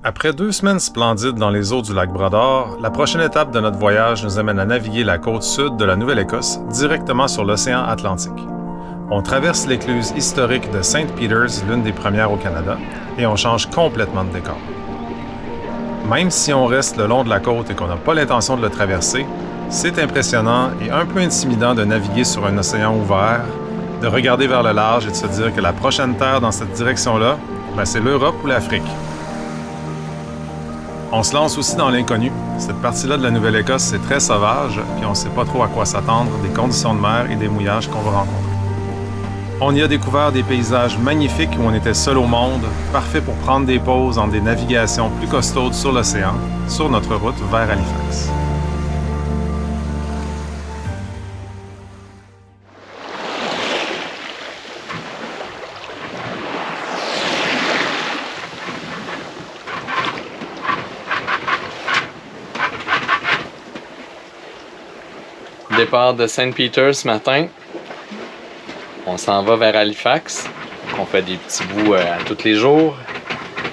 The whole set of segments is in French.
Après 2 semaines splendides dans les eaux du lac Brador, la prochaine étape de notre voyage nous amène à naviguer la côte sud de la Nouvelle-Écosse directement sur l'océan Atlantique. On traverse l'écluse historique de St. Peters, l'une des premières au Canada, et on change complètement de décor. Même si on reste le long de la côte et qu'on n'a pas l'intention de le traverser, c'est impressionnant et un peu intimidant de naviguer sur un océan ouvert, de regarder vers le large et de se dire que la prochaine terre dans cette direction-là, c'est l'Europe ou l'Afrique. On se lance aussi dans l'inconnu. Cette partie-là de la Nouvelle-Écosse, c'est très sauvage, puis on ne sait pas trop à quoi s'attendre des conditions de mer et des mouillages qu'on va rencontrer. On y a découvert des paysages magnifiques où on était seul au monde, parfait pour prendre des pauses entre des navigations plus costaudes sur l'océan, sur notre route vers Halifax. Départ de St. Peters ce matin. On s'en va vers Halifax. On fait des petits bouts à tous les jours.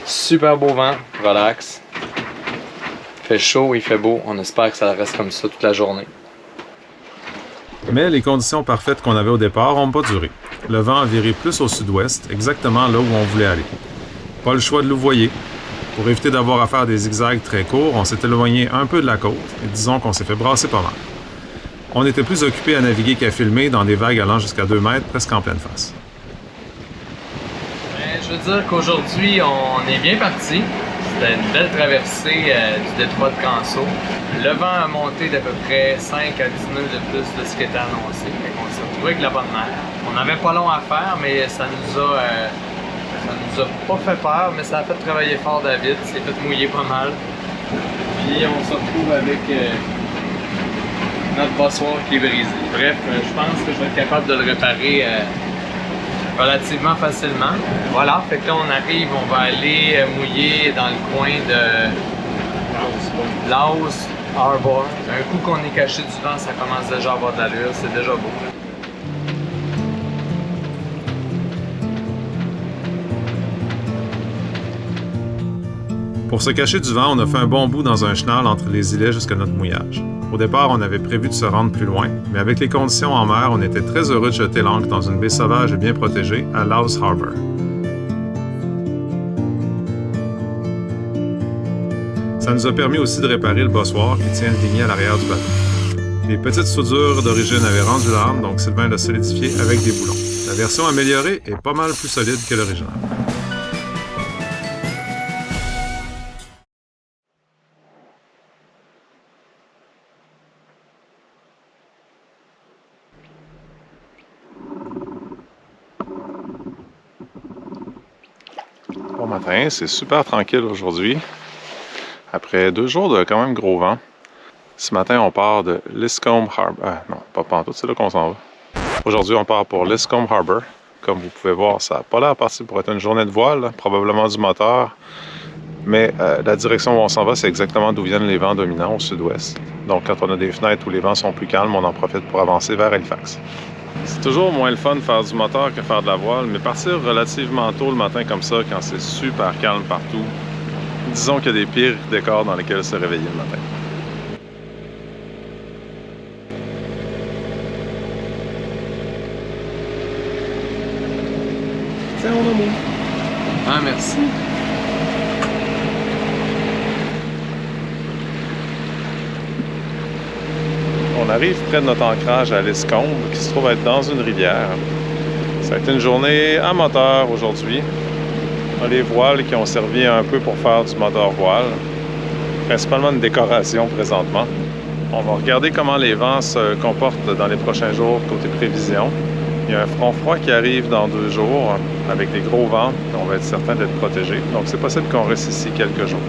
Super beau vent, relax. Il fait chaud, il fait beau. On espère que ça reste comme ça toute la journée. Mais les conditions parfaites qu'on avait au départ n'ont pas duré. Le vent a viré plus au sud-ouest, exactement là où on voulait aller. Pas le choix de louvoyer. Pour éviter d'avoir à faire des zigzags très courts, on s'est éloigné un peu de la côte et disons qu'on s'est fait brasser pas mal. On était plus occupés à naviguer qu'à filmer dans des vagues allant jusqu'à 2 mètres, presque en pleine face. Je veux dire qu'aujourd'hui, on est bien parti. C'était une belle traversée du détroit de Canso. Le vent a monté d'à peu près 5 à 10 nœuds de plus de ce qui était annoncé. On s'est retrouvé avec la bonne mer. On n'avait pas long à faire, mais ça nous a pas fait peur, mais ça a fait travailler fort David. Il s'est fait mouiller pas mal. Puis on se retrouve avec notre bossoir qui est brisé. Bref, je pense que je vais être capable de le réparer relativement facilement. Voilà, fait que là on arrive, on va aller mouiller dans le coin de Laos Harbor. Un coup qu'on est caché du vent, ça commence déjà à avoir de l'allure, c'est déjà beau. Pour se cacher du vent, on a fait un bon bout dans un chenal entre les îlets jusqu'à notre mouillage. Au départ, on avait prévu de se rendre plus loin, mais avec les conditions en mer, on était très heureux de jeter l'ancre dans une baie sauvage et bien protégée à Laos Harbor. Ça nous a permis aussi de réparer le bossoir qui tient le dinghy à l'arrière du bateau. Les petites soudures d'origine avaient rendu l'âme, donc Sylvain l'a solidifié avec des boulons. La version améliorée est pas mal plus solide que l'original. Bon matin, c'est super tranquille aujourd'hui. Après 2 jours de quand même gros vent. Ce matin, on part de Liscombe Harbor. Non, pas pantoute, c'est là qu'on s'en va. Aujourd'hui, on part pour Liscombe Harbor. Comme vous pouvez voir, ça n'a pas l'air parti pour être une journée de voile, là, probablement du moteur. Mais la direction où on s'en va, c'est exactement d'où viennent les vents dominants au sud-ouest. Donc quand on a des fenêtres où les vents sont plus calmes, on en profite pour avancer vers Halifax. C'est toujours moins le fun de faire du moteur que faire de la voile, mais partir relativement tôt le matin comme ça, quand c'est super calme partout, disons qu'il y a des pires décors dans lesquels se réveiller le matin. Tiens, on a mot. Ah, merci. On arrive près de notre ancrage à Liscombe, qui se trouve être dans une rivière. Ça a été une journée à moteur aujourd'hui. On a les voiles qui ont servi un peu pour faire du moteur voile. Principalement une décoration présentement. On va regarder comment les vents se comportent dans les prochains jours côté prévision. Il y a un front froid qui arrive dans 2 jours avec des gros vents. On va être certain d'être protégé. Donc c'est possible qu'on reste ici quelques jours.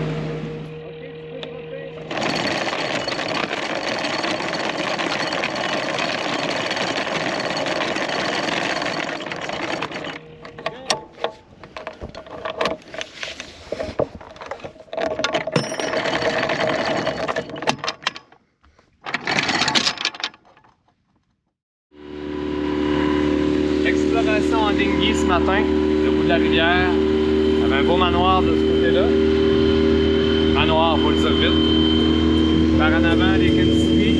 Exploration en dinghy ce matin, le bout de la rivière. Il y avait un beau manoir de ce côté-là. bord, faut le dire vite. Par en avant, les Kinstry.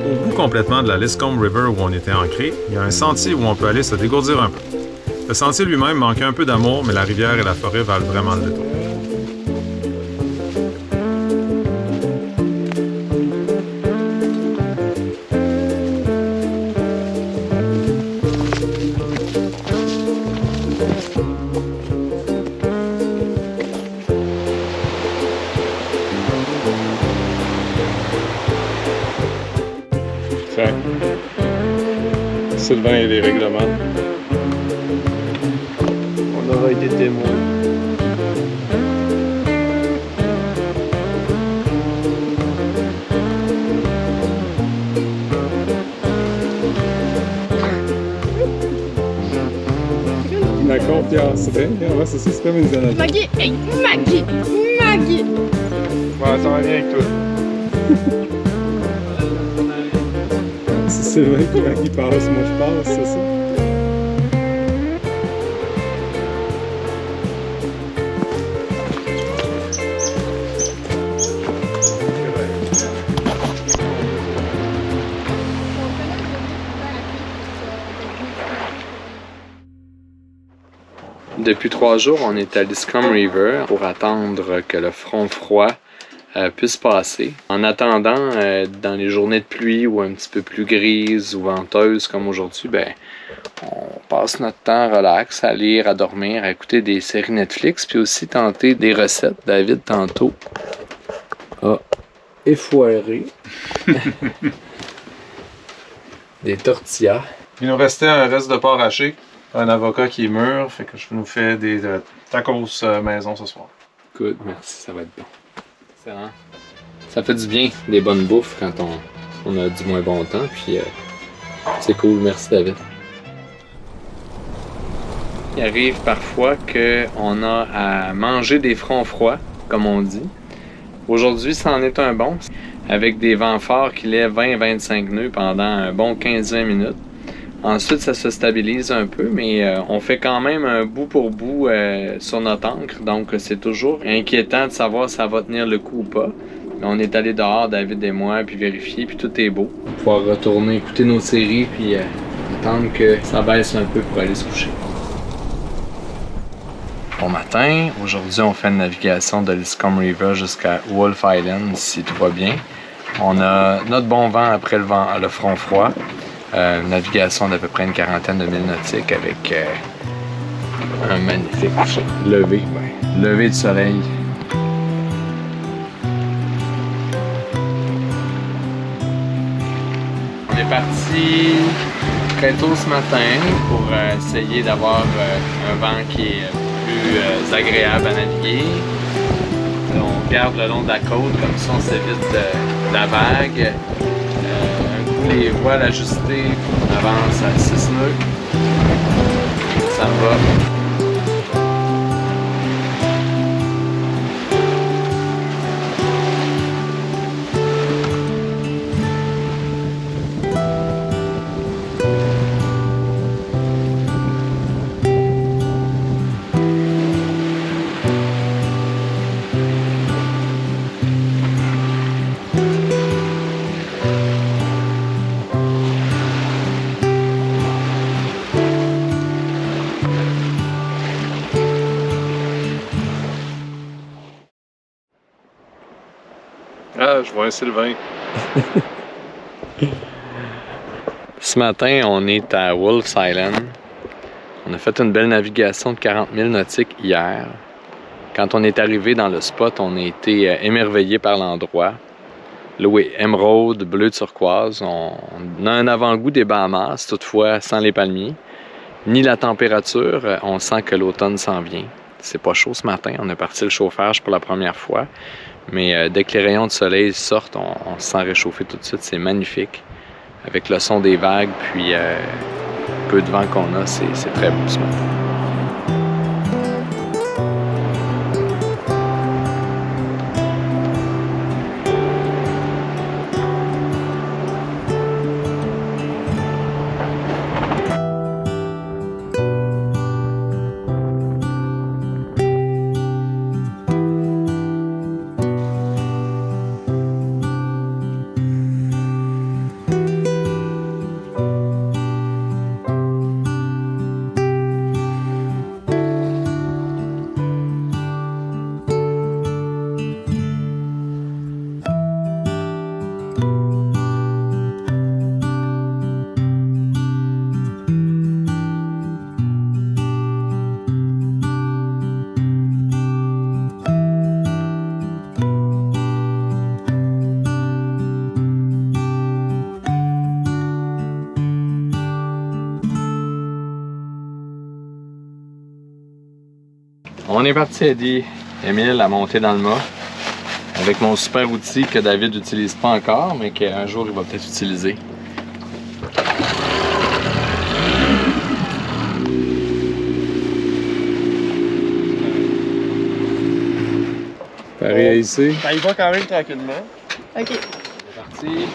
Au bout complètement de la Liscombe River où on était ancré, il y a un sentier où on peut aller se dégourdir un peu. Le sentier lui-même manquait un peu d'amour, mais la rivière et la forêt valent vraiment le détour. Sylvain et les règlements. On aura été témoins. La confiance, c'est ça, c'est comme une zone. Maggie, hey, Maggie, Maggie. Ouais, ça va bien avec toi. C'est Sylvain qui passe, moi je passe, c'est ça. Depuis 3 jours, on est à Liscombe River pour attendre que le front froid puisse passer. En attendant, dans les journées de pluie ou un petit peu plus grises ou venteuses comme aujourd'hui, ben, on passe notre temps relax, à lire, à dormir, à écouter des séries Netflix, puis aussi tenter des recettes. David, tantôt, a effoiré des tortillas. Il nous restait un reste de porc haché, un avocat qui est mûr, fait que je nous fais des tacos maison ce soir. Good, merci, ça va être bon. Excellent. Ça fait du bien, des bonnes bouffes quand on a du moins bon temps, puis c'est cool, merci David. Il arrive parfois qu'on a à manger des fronts froids, comme on dit. Aujourd'hui, c'en est un bon, avec des vents forts qui lèvent 20-25 nœuds pendant un bon 15-20 minutes. Ensuite, ça se stabilise un peu, mais on fait quand même un bout pour bout sur notre ancre, donc c'est toujours inquiétant de savoir si ça va tenir le coup ou pas. Mais on est allé dehors, David et moi, puis vérifier, puis tout est beau. On va pouvoir retourner écouter nos séries, puis attendre que ça baisse un peu pour aller se coucher. Bon matin, aujourd'hui on fait une navigation de Liscombe River jusqu'à Wolfe Island, si tout va bien. On a notre bon vent après le front froid. Navigation d'à peu près une quarantaine de milles nautiques avec un magnifique lever de soleil. On est parti très tôt ce matin pour essayer d'avoir un vent qui est plus agréable à naviguer. On garde le long de la côte, comme ça on s'évite de la vague. Les voiles ajustées, on avance à 6 nœuds. Ça va. Ah, je vois un Sylvain. Ce matin, on est à Wolfe Island. On a fait une belle navigation de 40 milles nautiques hier. Quand on est arrivé dans le spot, on a été émerveillé par l'endroit. L'eau est émeraude, bleu turquoise. On a un avant-goût des Bahamas, toutefois sans les palmiers. Ni la température, on sent que l'automne s'en vient. C'est pas chaud ce matin, on a parti le chauffage pour la première fois. Mais dès que les rayons de soleil sortent, on se sent réchauffer tout de suite. C'est magnifique. Avec le son des vagues, puis peu de vent qu'on a, c'est très beau ce matin. On est parti aider Émile à monter dans le mât avec mon super outil que David n'utilise pas encore, mais qu'un jour il va peut-être utiliser. Pareil ici. Ça y va quand même tranquillement. Ok. C'est parti.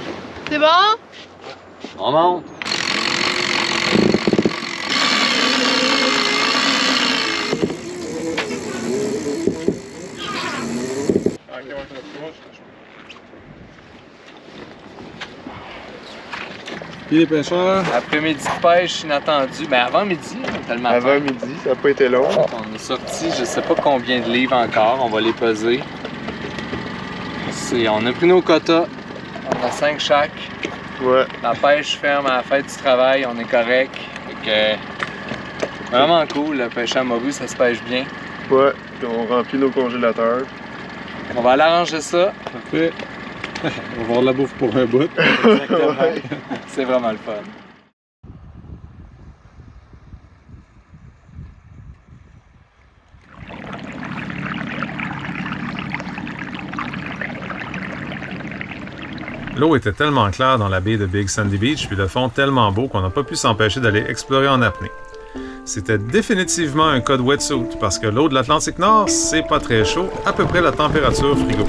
C'est bon? On monte. Puis les pêcheurs. Après-midi de pêche inattendu. Ben avant midi, tellement. Avant midi, ça n'a pas été long. On est sorti, je sais pas combien de livres encore, on va les peser. On a pris nos quotas, on a 5 chaque. Ouais. La pêche ferme à la fête du travail, on est correct. Fait que, vraiment cool, le pêcher à morue, ça se pêche bien. Ouais. Puis on remplit nos congélateurs. On va aller arranger ça. Parfait. On va avoir de la bouffe pour un bout. Exactement. Ouais. C'est vraiment le fun. L'eau était tellement claire dans la baie de Big Sandy Beach, puis le fond tellement beau qu'on n'a pas pu s'empêcher d'aller explorer en apnée. C'était définitivement un cas de wetsuit, parce que l'eau de l'Atlantique Nord, c'est pas très chaud, à peu près la température frigo.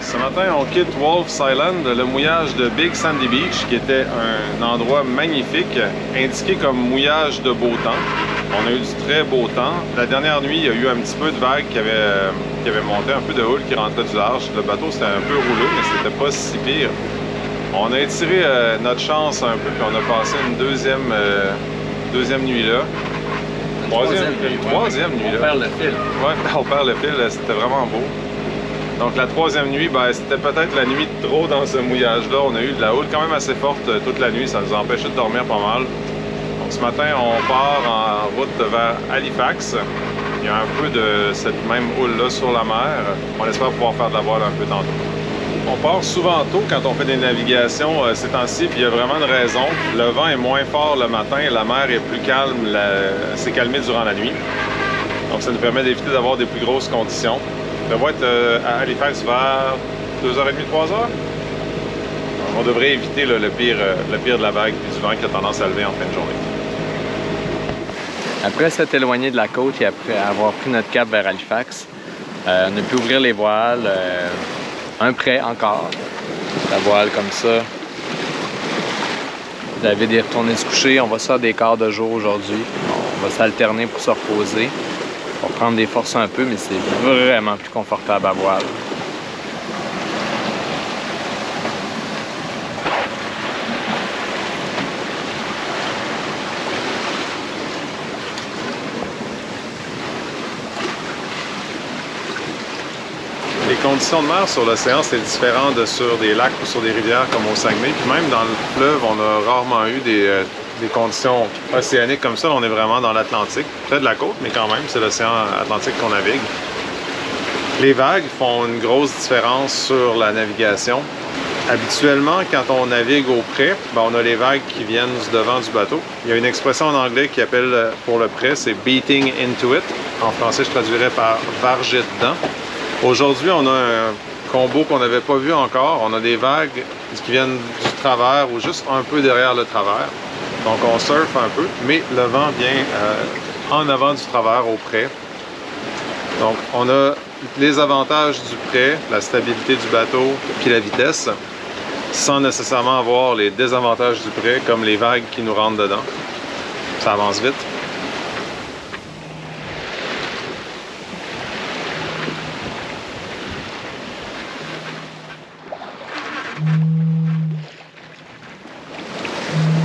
Ce matin, on quitte Wolf's Island, le mouillage de Big Sandy Beach, qui était un endroit magnifique, indiqué comme mouillage de beau temps. On a eu du très beau temps. La dernière nuit, il y a eu un petit peu de vagues qui avait monté, un peu de houle qui rentrait du large. Le bateau s'était un peu roulé, mais c'était pas si pire. On a étiré notre chance un peu, puis on a passé une deuxième nuit là. Troisième nuit là. On perd le fil. Ouais, on perd le fil, c'était vraiment beau. Donc la troisième nuit, ben, c'était peut-être la nuit de trop dans ce mouillage-là. On a eu de la houle quand même assez forte toute la nuit, ça nous a empêché de dormir pas mal. Donc ce matin, on part en route vers Halifax. Il y a un peu de cette même houle-là sur la mer. On espère pouvoir faire de la voile un peu tantôt. On part souvent tôt quand on fait des navigations ces temps-ci, puis il y a vraiment une raison. Le vent est moins fort le matin, la mer est plus calme, s'est calmée durant la nuit. Donc ça nous permet d'éviter d'avoir des plus grosses conditions. On va être à Halifax vers 2h30, 3h. On devrait éviter le pire de la vague et du vent qui a tendance à lever en fin de journée. Après s'être éloigné de la côte et après avoir pris notre cap vers Halifax, on a pu ouvrir les voiles, un prêt encore, la voile comme ça. David est retourné se coucher, on va se faire des quarts de jour aujourd'hui. On va s'alterner pour se reposer. On va prendre des forces un peu, mais c'est vraiment plus confortable à voile. Les conditions de mer sur l'océan, c'est différent de sur des lacs ou sur des rivières comme au Saguenay. Puis même dans le fleuve, on a rarement eu des conditions océaniques comme ça. Là, on est vraiment dans l'Atlantique, près de la côte, mais quand même, c'est l'océan Atlantique qu'on navigue. Les vagues font une grosse différence sur la navigation. Habituellement, quand on navigue au près, on a les vagues qui viennent du devant du bateau. Il y a une expression en anglais qui appelle pour le près, c'est « beating into it ». En français, je traduirais par « varger dedans ». Aujourd'hui, on a un combo qu'on n'avait pas vu encore. On a des vagues qui viennent du travers ou juste un peu derrière le travers. Donc, on surfe un peu, mais le vent vient en avant du travers au près. Donc, on a les avantages du près, la stabilité du bateau, puis la vitesse, sans nécessairement avoir les désavantages du près, comme les vagues qui nous rentrent dedans. Ça avance vite.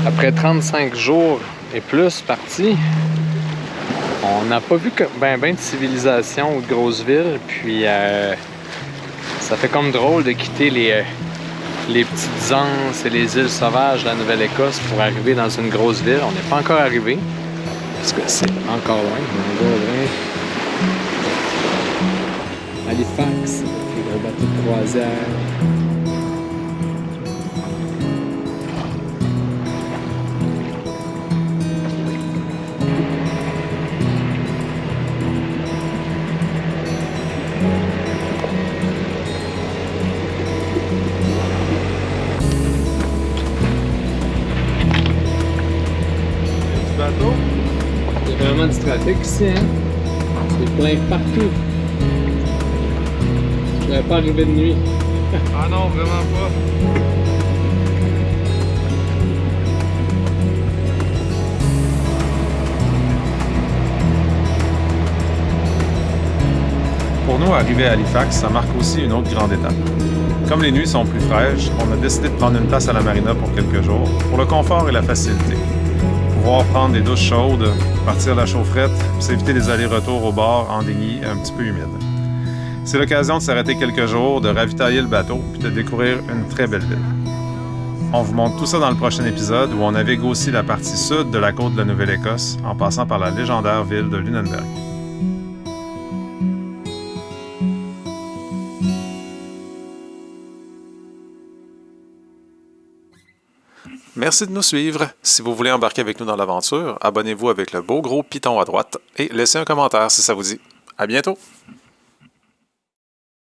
Après 35 jours et plus partis, on n'a pas vu ben de civilisation ou de grosses villes, puis ça fait comme drôle de quitter les petites anses et les îles sauvages de la Nouvelle-Écosse pour arriver dans une grosse ville. On n'est pas encore arrivé, parce que c'est encore loin. On va vers Halifax, les gros bateaux de croisière. Il y a vraiment du trafic ici, hein? C'est plein partout. Je n'avais pas arrivé de nuit. Ah non, vraiment pas. Pour nous, arriver à Halifax, ça marque aussi une autre grande étape. Comme les nuits sont plus fraîches, on a décidé de prendre une place à la marina pour quelques jours, pour le confort et la facilité. Pouvoir prendre des douches chaudes, partir la chaufferette, s'éviter des allers-retours au bord en déni un petit peu humide. C'est l'occasion de s'arrêter quelques jours, de ravitailler le bateau, puis de découvrir une très belle ville. On vous montre tout ça dans le prochain épisode où on navigue aussi la partie sud de la côte de la Nouvelle-Écosse en passant par la légendaire ville de Lunenburg. Merci de nous suivre. Si vous voulez embarquer avec nous dans l'aventure, abonnez-vous avec le beau gros piton à droite et laissez un commentaire si ça vous dit. À bientôt!